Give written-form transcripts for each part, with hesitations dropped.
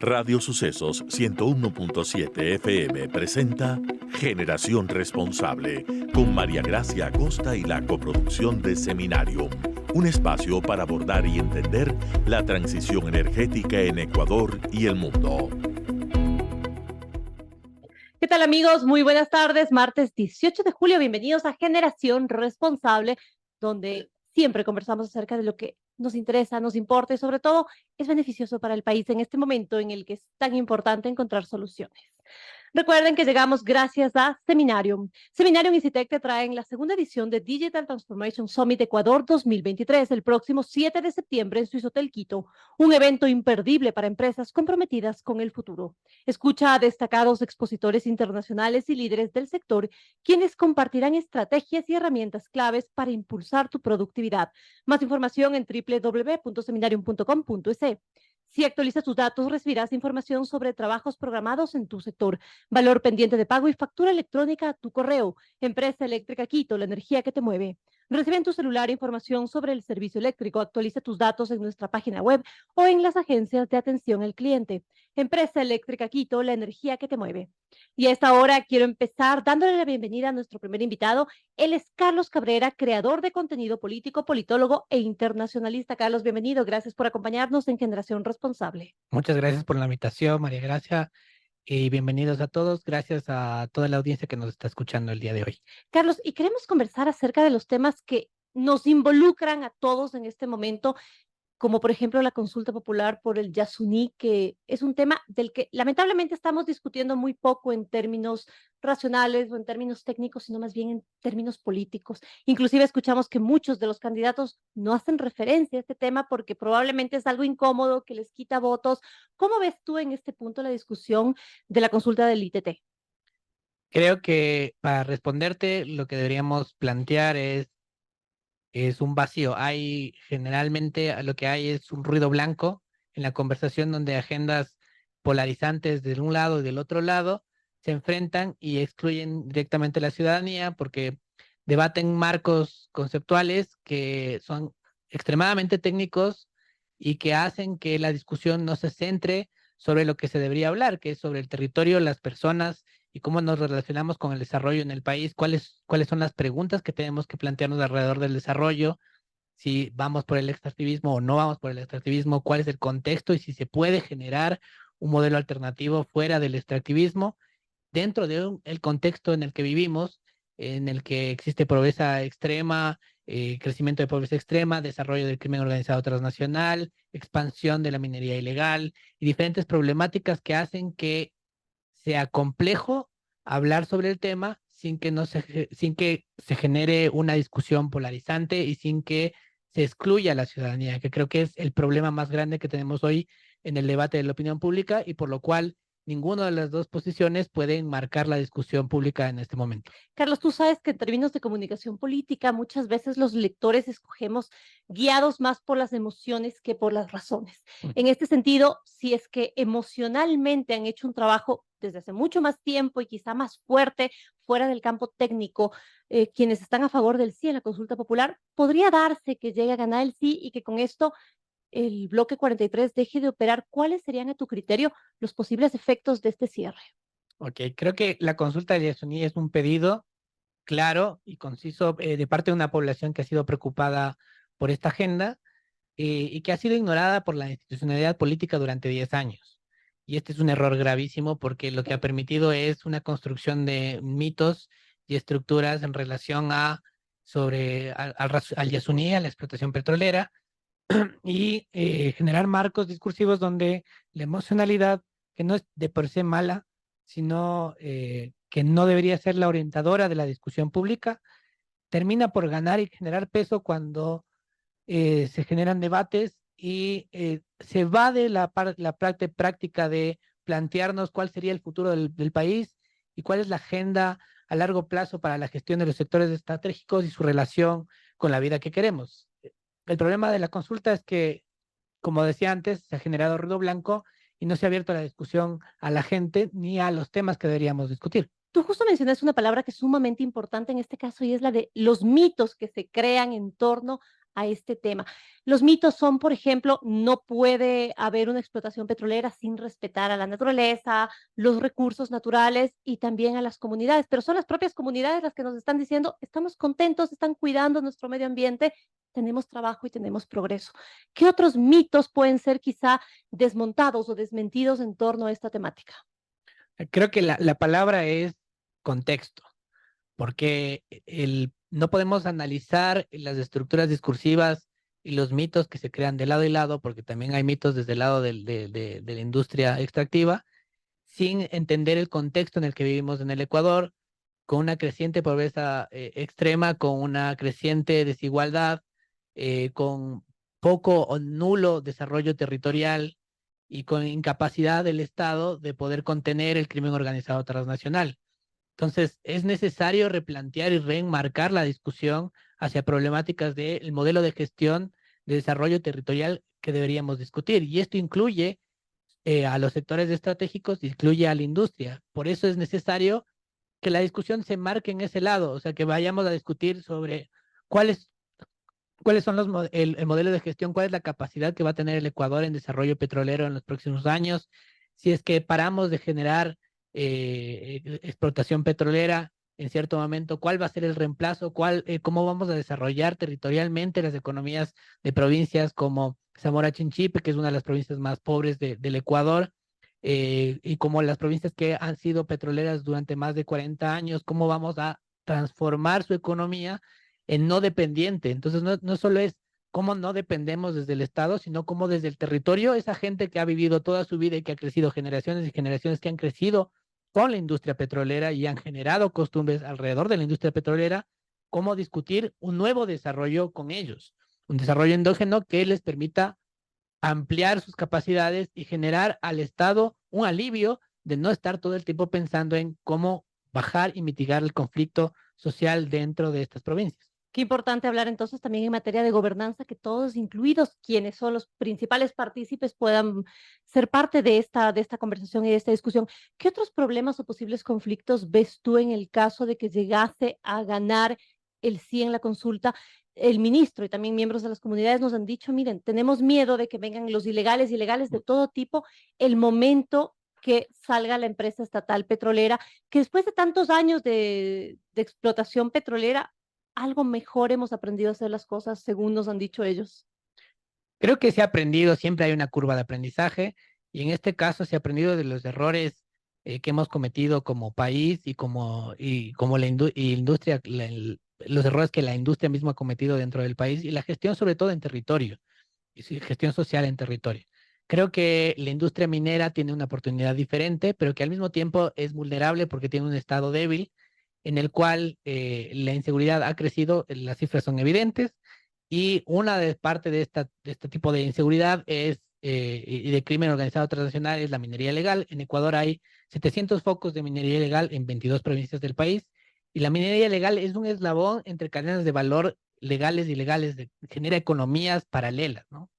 Radio Sucesos 101.7 FM presenta Generación Responsable con María Gracia Acosta y la coproducción de Seminarium, un espacio para abordar y entender la transición energética en Ecuador y el mundo. ¿Qué tal, amigos? Muy buenas tardes. Martes 18 de julio, bienvenidos a Generación Responsable, donde siempre conversamos acerca de lo que nos interesa, nos importa y sobre todo es beneficioso para el país en este momento en el que es tan importante encontrar soluciones. Recuerden que llegamos gracias a Seminarium. Seminarium y CITEC te traen la segunda edición de Digital Transformation Summit Ecuador 2023 el próximo 7 de septiembre en Swiss Hotel Quito, un evento imperdible para empresas comprometidas con el futuro. Escucha a destacados expositores internacionales y líderes del sector, quienes compartirán estrategias y herramientas claves para impulsar tu productividad. Más información en www.seminarium.com.es. Si actualizas tus datos, recibirás información sobre trabajos programados en tu sector, valor pendiente de pago y factura electrónica a tu correo. Empresa Eléctrica Quito, la energía que te mueve. Recibe en tu celular información sobre el servicio eléctrico. Actualiza tus datos en nuestra página web o en las agencias de atención al cliente. Empresa Eléctrica Quito, la energía que te mueve. Y a esta hora quiero empezar dándole la bienvenida a nuestro primer invitado. Él es Carlos Cabrera, creador de contenido político, politólogo e internacionalista. Carlos, bienvenido. Gracias por acompañarnos en Generación Responsable. Muchas gracias por la invitación, María Gracia, y bienvenidos a todos. Gracias a toda la audiencia que nos está escuchando el día de hoy. Carlos, y queremos conversar acerca de los temas que nos involucran a todos en este momento, como por ejemplo la consulta popular por el Yasuní, que es un tema del que lamentablemente estamos discutiendo muy poco en términos racionales o en términos técnicos, sino más bien en términos políticos. Inclusive escuchamos que muchos de los candidatos no hacen referencia a este tema porque probablemente es algo incómodo que les quita votos. ¿Cómo ves tú en este punto la discusión de la consulta del ITT? Creo que para responderte lo que deberíamos plantear es un vacío. Hay generalmente lo que hay es un ruido blanco en la conversación donde agendas polarizantes de un lado y del otro lado se enfrentan y excluyen directamente a la ciudadanía porque debaten marcos conceptuales que son extremadamente técnicos y que hacen que la discusión no se centre sobre lo que se debería hablar, que es sobre el territorio, las personas y cómo nos relacionamos con el desarrollo en el país, cuáles son las preguntas que tenemos que plantearnos alrededor del desarrollo, si vamos por el extractivismo o no vamos por el extractivismo, cuál es el contexto y si se puede generar un modelo alternativo fuera del extractivismo, dentro de el contexto en el que vivimos, en el que existe pobreza extrema, crecimiento de pobreza extrema, desarrollo del crimen organizado transnacional, expansión de la minería ilegal y diferentes problemáticas que hacen que sea complejo hablar sobre el tema sin que se genere una discusión polarizante y sin que se excluya a la ciudadanía, que creo que es el problema más grande que tenemos hoy en el debate de la opinión pública y por lo cual ninguna de las dos posiciones puede marcar la discusión pública en este momento. Carlos, tú sabes que en términos de comunicación política muchas veces los lectores escogemos guiados más por las emociones que por las razones. En este sentido, si es que emocionalmente han hecho un trabajo desde hace mucho más tiempo y quizá más fuerte fuera del campo técnico, quienes están a favor del sí en la consulta popular, podría darse que llegue a ganar el sí y que con esto el bloque 43 deje de operar. ¿Cuáles serían a tu criterio los posibles efectos de este cierre? Ok, creo que la consulta de Yasuní es un pedido claro y conciso de parte de una población que ha sido preocupada por esta agenda y que ha sido ignorada por la institucionalidad política durante 10 años. Y este es un error gravísimo porque lo que ha permitido es una construcción de mitos y estructuras en relación a al Yasuní, a la explotación petrolera, y generar marcos discursivos donde la emocionalidad, que no es de por sí mala, sino que no debería ser la orientadora de la discusión pública, termina por ganar y generar peso cuando se generan debates y se va de la parte práctica de plantearnos cuál sería el futuro del país y cuál es la agenda a largo plazo para la gestión de los sectores estratégicos y su relación con la vida que queremos. El problema de la consulta es que, como decía antes, se ha generado ruido blanco y no se ha abierto la discusión a la gente ni a los temas que deberíamos discutir. Tú justo mencionaste una palabra que es sumamente importante en este caso y es la de los mitos que se crean en torno a este tema. Los mitos son, por ejemplo, no puede haber una explotación petrolera sin respetar a la naturaleza, los recursos naturales y también a las comunidades, pero son las propias comunidades las que nos están diciendo, estamos contentos, están cuidando nuestro medio ambiente, tenemos trabajo y tenemos progreso. ¿Qué otros mitos pueden ser quizá desmontados o desmentidos en torno a esta temática? Creo que la palabra es contexto, porque no podemos analizar las estructuras discursivas y los mitos que se crean de lado y lado, porque también hay mitos desde el lado de la industria extractiva, sin entender el contexto en el que vivimos en el Ecuador, con una creciente pobreza extrema, con una creciente desigualdad, con poco o nulo desarrollo territorial y con incapacidad del Estado de poder contener el crimen organizado transnacional. Entonces, es necesario replantear y reenmarcar la discusión hacia problemáticas del modelo de gestión de desarrollo territorial que deberíamos discutir. Y esto incluye a los sectores estratégicos, incluye a la industria. Por eso es necesario que la discusión se marque en ese lado, o sea, que vayamos a discutir sobre cuáles, cuáles son el modelo de gestión, cuál es la capacidad que va a tener el Ecuador en desarrollo petrolero en los próximos años, si es que paramos de generar explotación petrolera en cierto momento, cuál va a ser el reemplazo, cómo vamos a desarrollar territorialmente las economías de provincias como Zamora Chinchipe, que es una de las provincias más pobres del Ecuador, y como las provincias que han sido petroleras durante más de 40 años, cómo vamos a transformar su economía en no dependiente. Entonces, no solo es cómo no dependemos desde el Estado, sino cómo desde el territorio, esa gente que ha vivido toda su vida y que ha crecido generaciones y generaciones que han crecido con la industria petrolera y han generado costumbres alrededor de la industria petrolera, cómo discutir un nuevo desarrollo con ellos, un desarrollo endógeno que les permita ampliar sus capacidades y generar al Estado un alivio de no estar todo el tiempo pensando en cómo bajar y mitigar el conflicto social dentro de estas provincias. Qué importante hablar entonces también en materia de gobernanza, que todos, incluidos quienes son los principales partícipes, puedan ser parte de esta conversación y de esta discusión. ¿Qué otros problemas o posibles conflictos ves tú en el caso de que llegase a ganar el sí en la consulta? El ministro y también miembros de las comunidades nos han dicho, miren, tenemos miedo de que vengan los ilegales de todo tipo, el momento que salga la empresa estatal petrolera, que después de tantos años de explotación petrolera, algo mejor hemos aprendido a hacer las cosas según nos han dicho ellos. Creo que se ha aprendido, siempre hay una curva de aprendizaje y en este caso se ha aprendido de los errores que hemos cometido como país y como y industria, los errores que la industria misma ha cometido dentro del país y la gestión sobre todo en territorio, y gestión social en territorio. Creo que la industria minera tiene una oportunidad diferente, pero que al mismo tiempo es vulnerable porque tiene un estado débil en el cual la inseguridad ha crecido, las cifras son evidentes, y una de parte de este tipo de inseguridad y de crimen organizado transnacional es la minería ilegal. En Ecuador hay 700 focos de minería ilegal en 22 provincias del país, y la minería ilegal es un eslabón entre cadenas de valor legales y ilegales, genera economías paralelas, ¿no?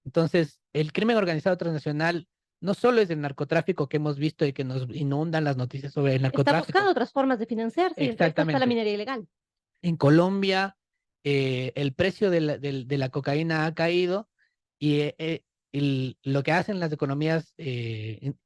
Entonces, el crimen organizado transnacional no solo es el narcotráfico que hemos visto y que nos inundan las noticias sobre el Está narcotráfico. buscando otras formas de financiarse y entre estas está la Exactamente. minería ilegal. En Colombia, el precio de la cocaína ha caído y lo que hacen las economías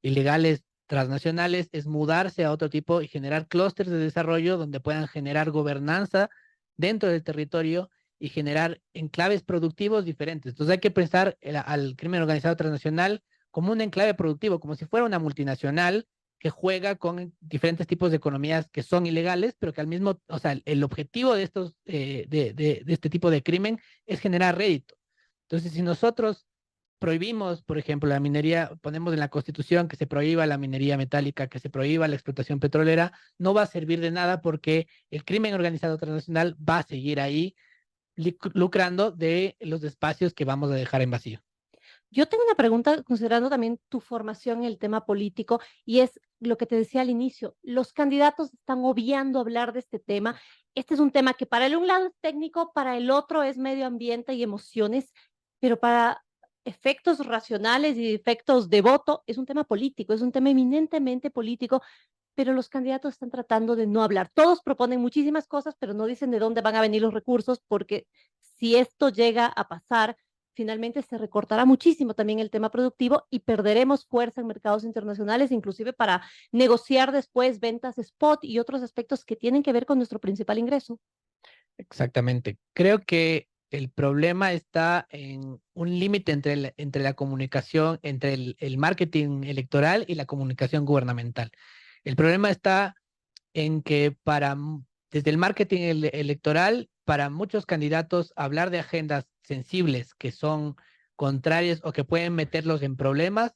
ilegales transnacionales es mudarse a otro tipo y generar clústeres de desarrollo donde puedan generar gobernanza dentro del territorio y generar enclaves productivos diferentes. Entonces hay que pensar al crimen organizado transnacional como un enclave productivo, como si fuera una multinacional que juega con diferentes tipos de economías que son ilegales, pero que al mismo, o sea, el objetivo de estos, de este tipo de crimen es generar rédito. Entonces, si nosotros prohibimos, por ejemplo, la minería, ponemos en la Constitución que se prohíba la minería metálica, que se prohíba la explotación petrolera, no va a servir de nada porque el crimen organizado transnacional va a seguir ahí lucrando de los espacios que vamos a dejar en vacío. Yo tengo una pregunta considerando también tu formación en el tema político y es lo que te decía al inicio, los candidatos están obviando hablar de este tema. Este es un tema que para el un lado es técnico, para el otro es medio ambiente y emociones, pero para efectos racionales y efectos de voto es un tema político, es un tema eminentemente político. pero los candidatos están tratando de no hablar. Todos proponen muchísimas cosas, pero no dicen de dónde van a venir los recursos, porque si esto llega a pasar, finalmente se recortará muchísimo también el tema productivo y perderemos fuerza en mercados internacionales, inclusive para negociar después ventas spot y otros aspectos que tienen que ver con nuestro principal ingreso. Exactamente. Creo que el problema está en un límite entre la comunicación, entre el marketing electoral y la comunicación gubernamental. El problema está en que desde el marketing electoral, para muchos candidatos, hablar de agendas sensibles que son contrarias o que pueden meterlos en problemas,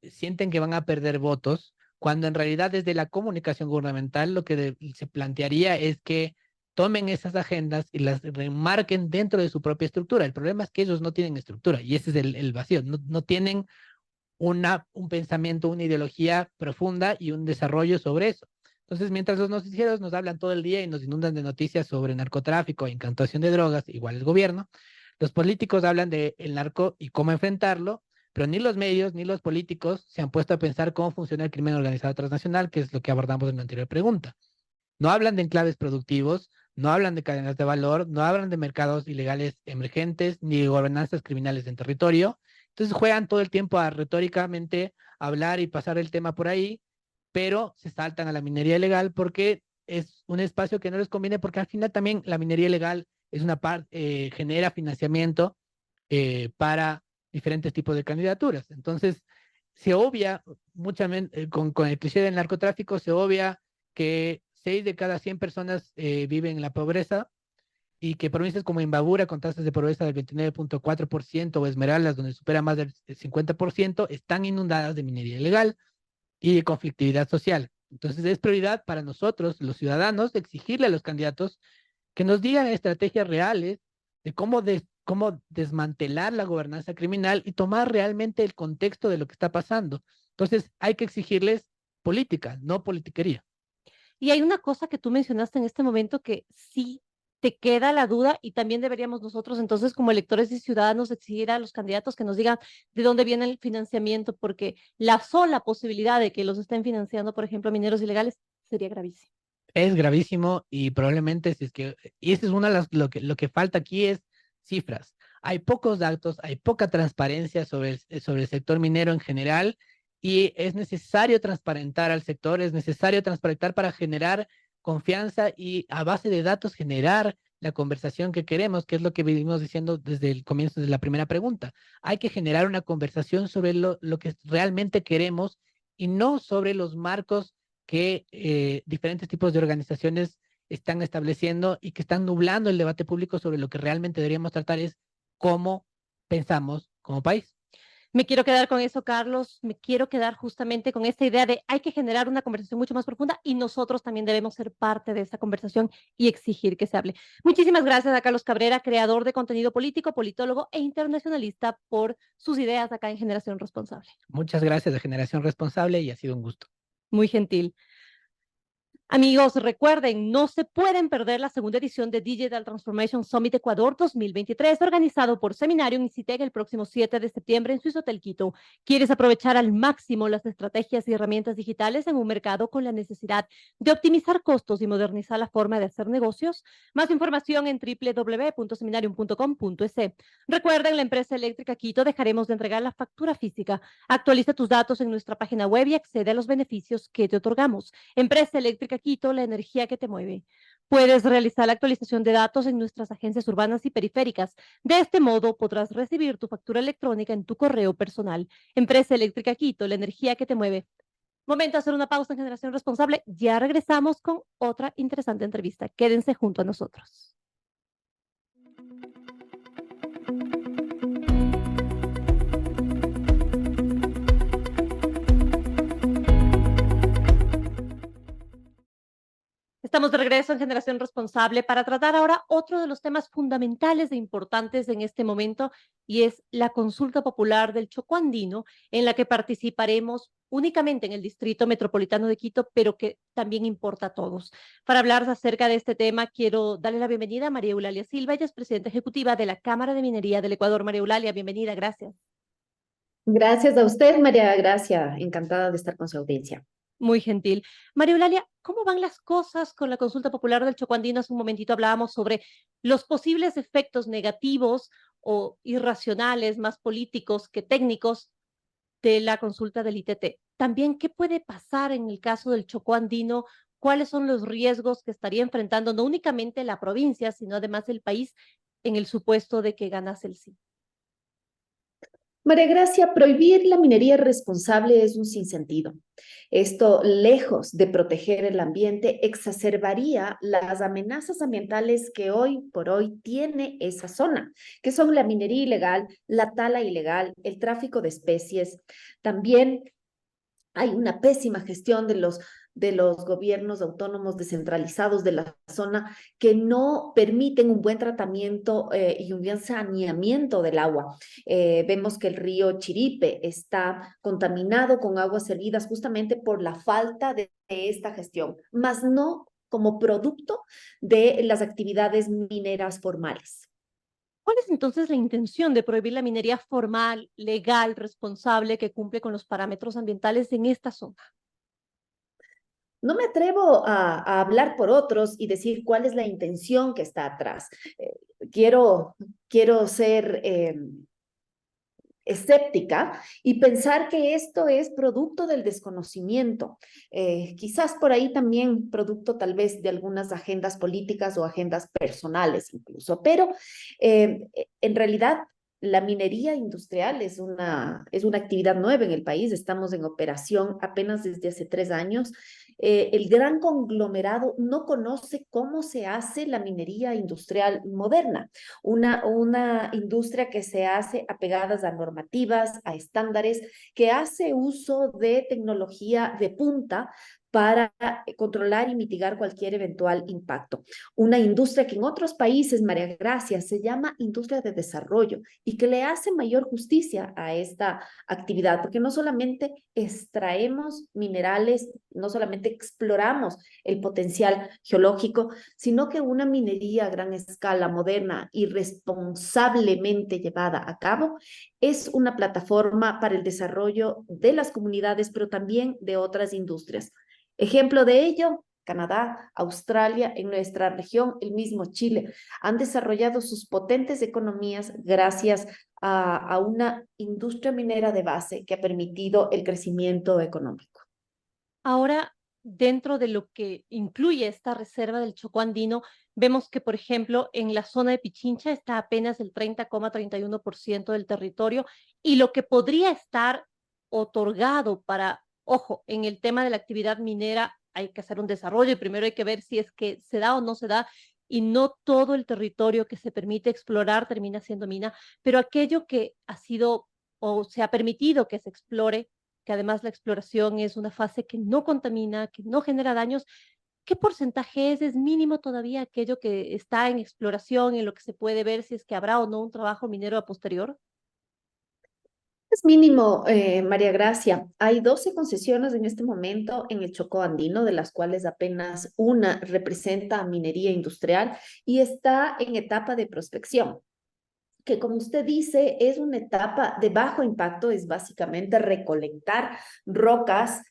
sienten que van a perder votos, cuando en realidad desde la comunicación gubernamental lo que se plantearía es que tomen esas agendas y las remarquen dentro de su propia estructura. El problema es que ellos no tienen estructura y ese es el vacío. No tienen un pensamiento, una ideología profunda y un desarrollo sobre eso. Entonces, mientras los noticieros nos hablan todo el día y nos inundan de noticias sobre narcotráfico e incantación de drogas, igual el gobierno, los políticos hablan de el narco y cómo enfrentarlo, pero ni los medios ni los políticos se han puesto a pensar cómo funciona el crimen organizado transnacional, que es lo que abordamos en la anterior pregunta. No hablan de enclaves productivos, no hablan de cadenas de valor, no hablan de mercados ilegales emergentes, ni de gobernanzas criminales en territorio. Entonces juegan todo el tiempo a retóricamente hablar y pasar el tema por ahí, pero se saltan a la minería ilegal porque es un espacio que no les conviene, porque al final también la minería ilegal es una parte, genera financiamiento para diferentes tipos de candidaturas. Entonces, se obvia, con el cliché del narcotráfico, se obvia que 6 de cada 100 personas viven en la pobreza y que provincias como Imbabura, con tasas de pobreza del 29.4%, o Esmeraldas, donde supera más del 50%, están inundadas de minería ilegal y de conflictividad social. Entonces, es prioridad para nosotros, los ciudadanos, exigirle a los candidatos que nos digan estrategias reales de cómo desmantelar la gobernanza criminal y tomar realmente el contexto de lo que está pasando. Entonces, hay que exigirles política, no politiquería. Y hay una cosa que tú mencionaste en este momento que sí te queda la duda y también deberíamos nosotros entonces como electores y ciudadanos exigir a los candidatos que nos digan de dónde viene el financiamiento, porque la sola posibilidad de que los estén financiando, por ejemplo, mineros ilegales, sería gravísimo. Es gravísimo y probablemente y eso es una de lo que falta aquí es cifras. Hay pocos datos, hay poca transparencia sobre el sector minero en general y es necesario transparentar al sector, es necesario transparentar para generar confianza y a base de datos generar la conversación que queremos, que es lo que venimos diciendo desde el comienzo de la primera pregunta. Hay que generar una conversación sobre lo que realmente queremos y no sobre los marcos que diferentes tipos de organizaciones están estableciendo y que están nublando el debate público sobre lo que realmente deberíamos tratar es cómo pensamos como país. Me quiero quedar con eso, Carlos. Me quiero quedar justamente con esta idea de hay que generar una conversación mucho más profunda y nosotros también debemos ser parte de esa conversación y exigir que se hable. Muchísimas gracias a Carlos Cabrera, creador de contenido político, politólogo e internacionalista, por sus ideas acá en Generación Responsable. Muchas gracias de Generación Responsable y ha sido un gusto. Muy gentil. Amigos, recuerden, no se pueden perder la segunda edición de Digital Transformation Summit Ecuador 2023, organizado por Seminarium y CITEC el próximo 7 de septiembre en Suizo Hotel Quito. ¿Quieres aprovechar al máximo las estrategias y herramientas digitales en un mercado con la necesidad de optimizar costos y modernizar la forma de hacer negocios? Más información en www.seminarium.com.es. Recuerden, la empresa eléctrica Quito dejaremos de entregar la factura física. Actualiza tus datos en nuestra página web y accede a los beneficios que te otorgamos. Empresa eléctrica Quito, la energía que te mueve. Puedes realizar la actualización de datos en nuestras agencias urbanas y periféricas. De este modo, podrás recibir tu factura electrónica en tu correo personal. Empresa Eléctrica Quito, la energía que te mueve. Momento de hacer una pausa en Generación Responsable. Ya regresamos con otra interesante entrevista. Quédense junto a nosotros. Estamos de regreso en Generación Responsable para tratar ahora otro de los temas fundamentales e importantes en este momento, y es la consulta popular del Chocó Andino, en la que participaremos únicamente en el Distrito Metropolitano de Quito, pero que también importa a todos. Para hablar acerca de este tema, quiero darle la bienvenida a María Eulalia Silva, ella es presidenta ejecutiva de la Cámara de Minería del Ecuador. María Eulalia, bienvenida, gracias. Gracias a usted, María Gracia. Encantada de estar con su audiencia. Muy gentil. María Eulalia, ¿cómo van las cosas con la consulta popular del Chocó Andino? Hace un momentito hablábamos sobre los posibles efectos negativos o irracionales, más políticos que técnicos, de la consulta del ITT. También, ¿qué puede pasar en el caso del Chocó Andino? ¿Cuáles son los riesgos que estaría enfrentando no únicamente la provincia, sino además el país en el supuesto de que ganase el sí? María Gracia, prohibir la minería responsable es un sinsentido. Esto, lejos de proteger el ambiente, exacerbaría las amenazas ambientales que hoy por hoy tiene esa zona, que son la minería ilegal, la tala ilegal, el tráfico de especies. También hay una pésima gestión de los gobiernos autónomos descentralizados de la zona que no permiten un buen tratamiento y un buen saneamiento del agua. Vemos que el río Chiripe está contaminado con aguas servidas justamente por la falta de esta gestión, más no como producto de las actividades mineras formales. ¿Cuál es entonces la intención de prohibir la minería formal, legal, responsable, que cumple con los parámetros ambientales en esta zona? No me atrevo a hablar por otros y decir cuál es la intención que está atrás. Quiero, quiero ser escéptica y pensar que esto es producto del desconocimiento, quizás por ahí también producto tal vez de algunas agendas políticas o agendas personales incluso, pero en realidad la minería industrial es una actividad nueva en el país, estamos en operación apenas desde hace 3 años. El gran conglomerado no conoce cómo se hace la minería industrial moderna, una industria que se hace apegadas a normativas, a estándares, que hace uso de tecnología de punta para controlar y mitigar cualquier eventual impacto. Una industria que en otros países, María Gracia, se llama industria de desarrollo y que le hace mayor justicia a esta actividad, porque no solamente extraemos minerales, no solamente exploramos el potencial geológico, sino que una minería a gran escala, moderna y responsablemente llevada a cabo, es una plataforma para el desarrollo de las comunidades, pero también de otras industrias. Ejemplo de ello, Canadá, Australia, en nuestra región, el mismo Chile, han desarrollado sus potentes economías gracias a una industria minera de base que ha permitido el crecimiento económico. Ahora, dentro de lo que incluye esta reserva del Chocó Andino, vemos que, por ejemplo, en la zona de Pichincha está apenas el 30,31% del territorio y lo que podría estar otorgado para, ojo, en el tema de la actividad minera hay que hacer un desarrollo y primero hay que ver si es que se da o no se da y no todo el territorio que se permite explorar termina siendo mina, pero aquello que ha sido o se ha permitido que se explore, que además la exploración es una fase que no contamina, que no genera daños. ¿Qué porcentaje es? ¿Es mínimo todavía aquello que está en exploración, en lo que se puede ver si es que habrá o no un trabajo minero a posterior? Es mínimo, María Gracia. Hay 12 concesiones en este momento en el Chocó Andino, de las cuales apenas una representa minería industrial y está en etapa de prospección, que como usted dice, es una etapa de bajo impacto, es básicamente recolectar rocas,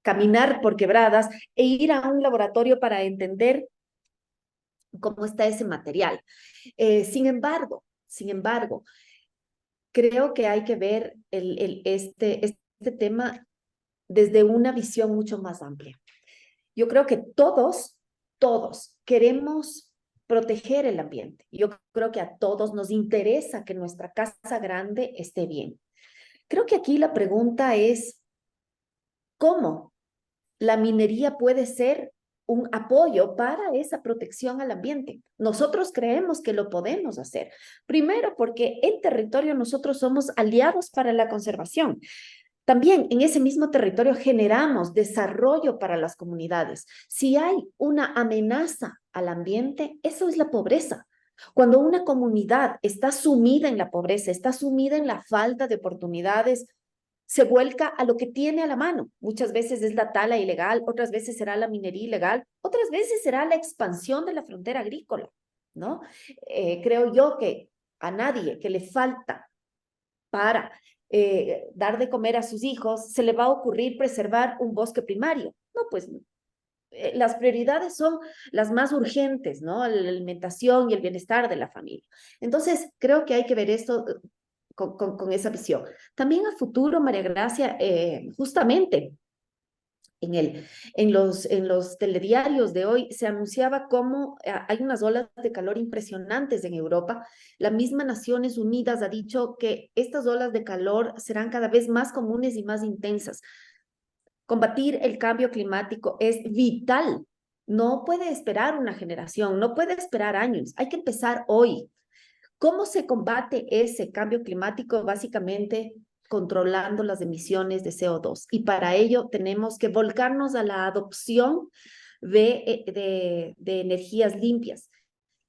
caminar por quebradas e ir a un laboratorio para entender cómo está ese material. Sin embargo, creo que hay que ver este tema desde una visión mucho más amplia. Yo creo que todos queremos proteger el ambiente. Yo creo que a todos nos interesa que nuestra casa grande esté bien. Creo que aquí la pregunta es, ¿cómo la minería puede ser un apoyo para esa protección al ambiente? Nosotros creemos que lo podemos hacer. Primero, porque en territorio nosotros somos aliados para la conservación. También en ese mismo territorio generamos desarrollo para las comunidades. Si hay una amenaza al ambiente, eso es la pobreza. Cuando una comunidad está sumida en la pobreza, está sumida en la falta de oportunidades, se vuelca a lo que tiene a la mano. Muchas veces es la tala ilegal, otras veces será la minería ilegal, otras veces será la expansión de la frontera agrícola, ¿no? Creo yo que a nadie que le falta para dar de comer a sus hijos, se le va a ocurrir preservar un bosque primario. No, pues las prioridades son las más urgentes, ¿no? La alimentación y el bienestar de la familia. Entonces, creo que hay que ver esto con esa visión. También a futuro, María Gracia, justamente en los telediarios de hoy se anunciaba cómo hay unas olas de calor impresionantes en Europa. La misma Naciones Unidas ha dicho que estas olas de calor serán cada vez más comunes y más intensas. Combatir el cambio climático es vital. No puede esperar una generación, no puede esperar años. Hay que empezar hoy. ¿Cómo se combate ese cambio climático? Básicamente controlando las emisiones de CO2. Y para ello tenemos que volcarnos a la adopción de energías limpias.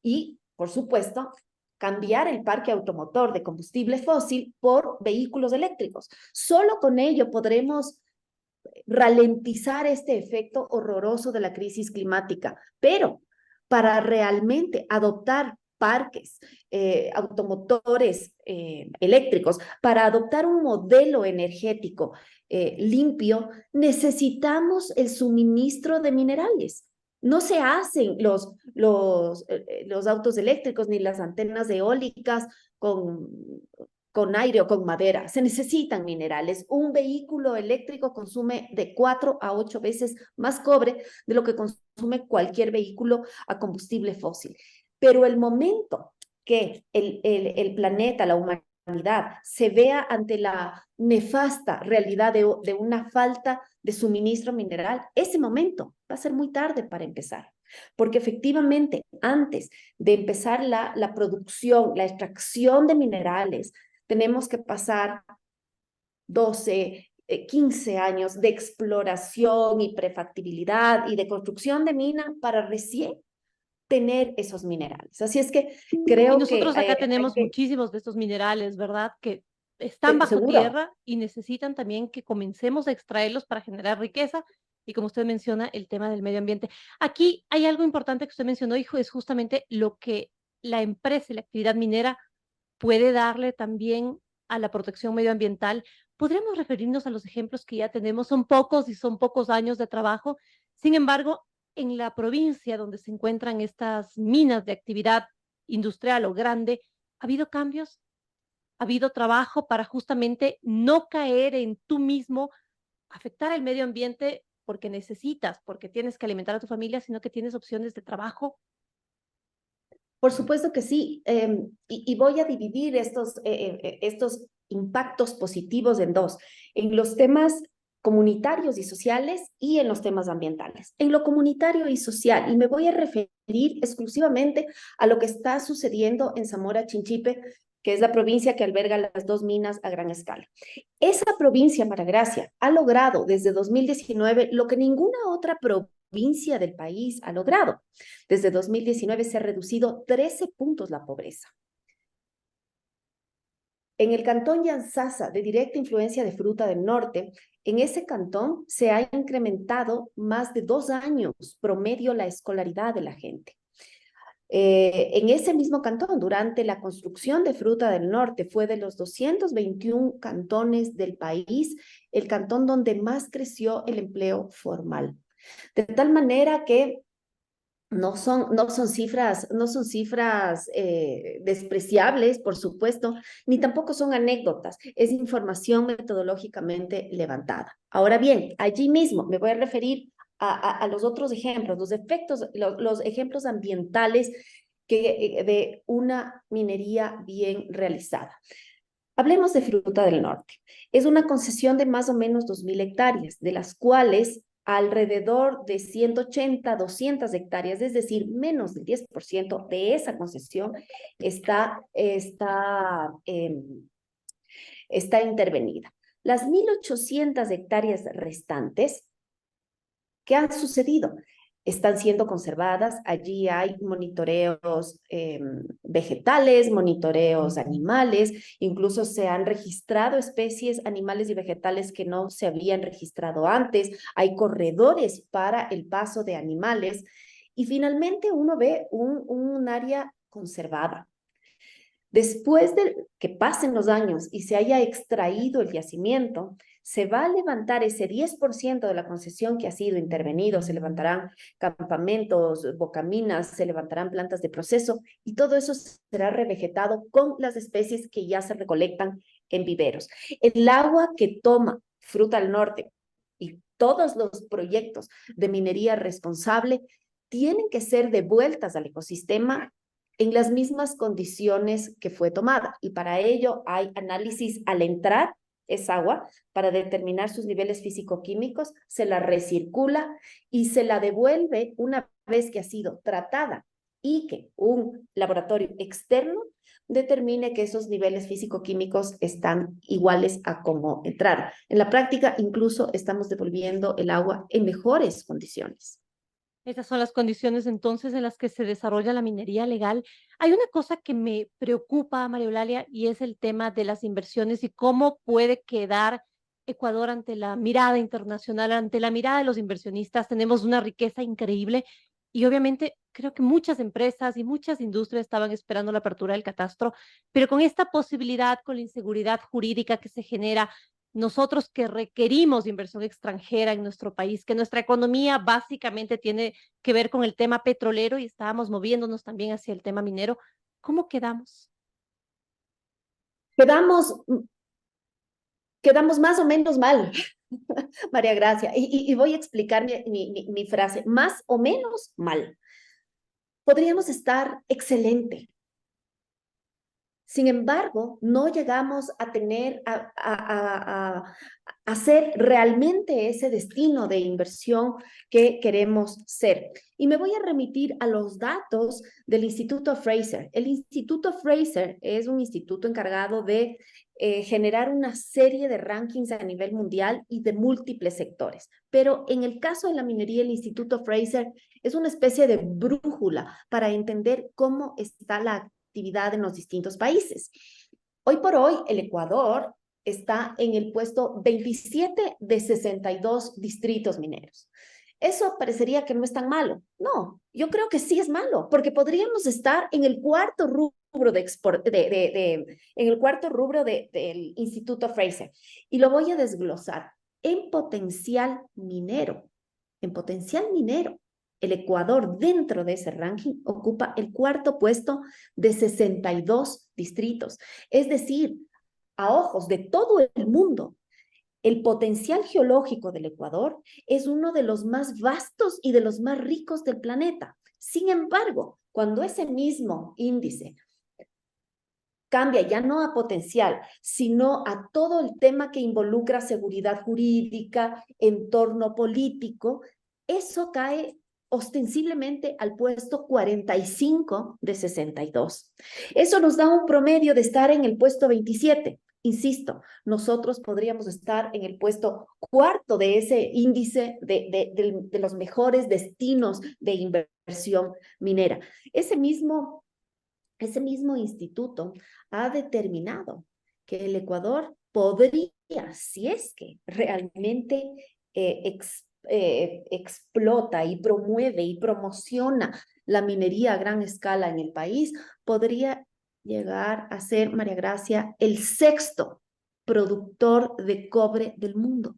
Y, por supuesto, cambiar el parque automotor de combustible fósil por vehículos eléctricos. Solo con ello podremos ralentizar este efecto horroroso de la crisis climática. Pero para realmente adoptar parques automotores eléctricos, para adoptar un modelo energético limpio, necesitamos el suministro de minerales. No se hacen los autos eléctricos ni las antenas eólicas con aire o con madera. Se necesitan minerales. Un vehículo eléctrico consume de 4 a 8 veces más cobre de lo que consume cualquier vehículo a combustible fósil. Pero el momento que el planeta, la humanidad, se vea ante la nefasta realidad de una falta de suministro mineral, ese momento va a ser muy tarde para empezar. Porque efectivamente, antes de empezar la producción, la extracción de minerales, tenemos que pasar 12, 15 años de exploración y prefactibilidad y de construcción de mina para recién tener esos minerales. Así es que creo Y nosotros que acá tenemos muchísimos de estos minerales, ¿verdad? Que están bajo seguro. tierra y necesitan también que comencemos a extraerlos para generar riqueza. Y como usted menciona, el tema del medio ambiente. Aquí hay algo importante que usted mencionó, hijo, es justamente lo que la empresa y la actividad minera puede darle también a la protección medioambiental. Podríamos referirnos a los ejemplos que ya tenemos, son pocos y son pocos años de trabajo. Sin embargo, en la provincia donde se encuentran estas minas de actividad industrial o grande, ¿ha habido cambios? ¿Ha habido trabajo para justamente no caer en tú mismo, afectar al medio ambiente porque necesitas, porque tienes que alimentar a tu familia, sino que tienes opciones de trabajo? Por supuesto que sí, y voy a dividir estos impactos positivos en dos, en los temas comunitarios y sociales y en los temas ambientales. En lo comunitario y social, y me voy a referir exclusivamente a lo que está sucediendo en Zamora Chinchipe, que es la provincia que alberga las dos minas a gran escala. Esa provincia, María Gracia, ha logrado desde 2019 lo que ninguna otra provincia del país ha logrado. Desde 2019 se ha reducido 13 puntos la pobreza. En el cantón Yanzasa, de directa influencia de Fruta del Norte, en ese cantón se ha incrementado más de 2 años promedio la escolaridad de la gente. En ese mismo cantón, durante la construcción de Fruta del Norte, fue de los 221 cantones del país el cantón donde más creció el empleo formal. De tal manera que no son cifras despreciables, por supuesto, ni tampoco son anécdotas, es información metodológicamente levantada. Ahora bien, allí mismo me voy a referir a los otros ejemplos, los ejemplos ambientales de una minería bien realizada. Hablemos de Fruta del Norte. Es una concesión de más o menos 2.000 hectáreas, de las cuales alrededor de 180, 200 hectáreas, es decir, menos del 10% de esa concesión está intervenida. Las 1.800 hectáreas restantes, ¿qué han sucedido? Están siendo conservadas, allí hay monitoreos vegetales, monitoreos animales, incluso se han registrado especies animales y vegetales que no se habían registrado antes, hay corredores para el paso de animales y finalmente uno ve un área conservada. Después de que pasen los años y se haya extraído el yacimiento, se va a levantar ese 10% de la concesión que ha sido intervenido, se levantarán campamentos, bocaminas, se levantarán plantas de proceso y todo eso será revegetado con las especies que ya se recolectan en viveros. El agua que toma Fruta al Norte y todos los proyectos de minería responsable tienen que ser devueltas al ecosistema en las mismas condiciones que fue tomada. Y para ello hay análisis al entrar esa agua para determinar sus niveles físico-químicos, se la recircula y se la devuelve una vez que ha sido tratada y que un laboratorio externo determine que esos niveles físico-químicos están iguales a como entraron. En la práctica, incluso estamos devolviendo el agua en mejores condiciones. Esas son las condiciones entonces en las que se desarrolla la minería legal. Hay una cosa que me preocupa, María Eulalia, y es el tema de las inversiones y cómo puede quedar Ecuador ante la mirada internacional, ante la mirada de los inversionistas. Tenemos una riqueza increíble y obviamente creo que muchas empresas y muchas industrias estaban esperando la apertura del catastro, pero con esta posibilidad, con la inseguridad jurídica que se genera, nosotros que requerimos inversión extranjera en nuestro país, que nuestra economía básicamente tiene que ver con el tema petrolero y estábamos moviéndonos también hacia el tema minero, ¿cómo quedamos? Quedamos más o menos mal, María Gracia, y voy a explicar mi frase, más o menos mal. Podríamos estar excelente. Sin embargo, no llegamos a tener, a ser realmente ese destino de inversión que queremos ser. Y me voy a remitir a los datos del Instituto Fraser. El Instituto Fraser es un instituto encargado de generar una serie de rankings a nivel mundial y de múltiples sectores. Pero en el caso de la minería, el Instituto Fraser es una especie de brújula para entender cómo está la actividad en los distintos países. Hoy por hoy, el Ecuador está en el puesto 27 de 62 distritos mineros. Eso parecería que no es tan malo. No, yo creo que sí es malo, porque podríamos estar en el cuarto rubro en el cuarto rubro del Instituto Fraser. Y lo voy a desglosar. En potencial minero, el Ecuador, dentro de ese ranking, ocupa el cuarto puesto de 62 distritos. Es decir, a ojos de todo el mundo, el potencial geológico del Ecuador es uno de los más vastos y de los más ricos del planeta. Sin embargo, cuando ese mismo índice cambia ya no a potencial, sino a todo el tema que involucra seguridad jurídica, entorno político, eso cae ostensiblemente al puesto 45 de 62. Eso nos da un promedio de estar en el puesto 27. Insisto, nosotros podríamos estar en el puesto cuarto de ese índice de los mejores destinos de inversión minera. Ese mismo instituto ha determinado que el Ecuador podría, si es que realmente explota y promueve y promociona la minería a gran escala en el país, podría llegar a ser, María Gracia, el sexto productor de cobre del mundo.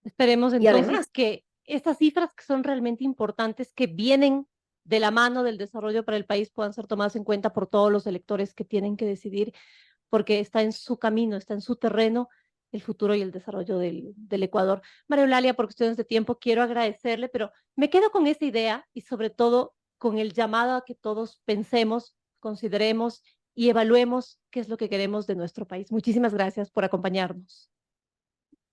Esperemos Y entonces además, que estas cifras que son realmente importantes, que vienen de la mano del desarrollo para el país, puedan ser tomadas en cuenta por todos los electores que tienen que decidir, porque está en su camino, está en su terreno el futuro y el desarrollo del Ecuador. María Eulalia, por cuestiones de tiempo, quiero agradecerle, pero me quedo con esa idea y sobre todo con el llamado a que todos pensemos, consideremos y evaluemos qué es lo que queremos de nuestro país. Muchísimas gracias por acompañarnos.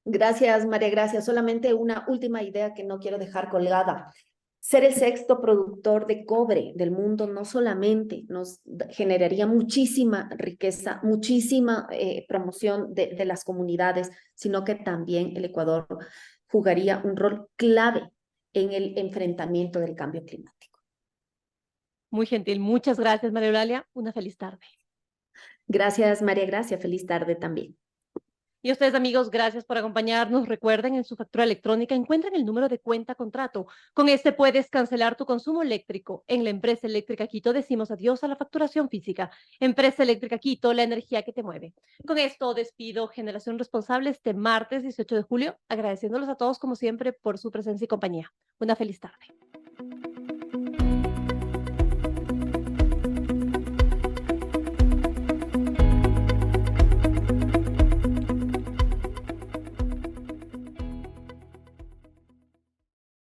gracias, María Gracia. Solamente una última idea que no quiero dejar colgada. Ser el sexto productor de cobre del mundo no solamente nos generaría muchísima riqueza, muchísima promoción de las comunidades, sino que también el Ecuador jugaría un rol clave en el enfrentamiento del cambio climático. Muy gentil. Muchas gracias, María Eulalia. Una feliz tarde. Gracias, María Gracia. Feliz tarde también. Y a ustedes, amigos, gracias por acompañarnos. Recuerden, en su factura electrónica encuentran el número de cuenta contrato. Con este puedes cancelar tu consumo eléctrico. En la empresa eléctrica Quito decimos adiós a la facturación física. Empresa eléctrica Quito, la energía que te mueve. Con esto despido Generación Responsable este martes 18 de julio, agradeciéndolos a todos como siempre por su presencia y compañía. Una feliz tarde.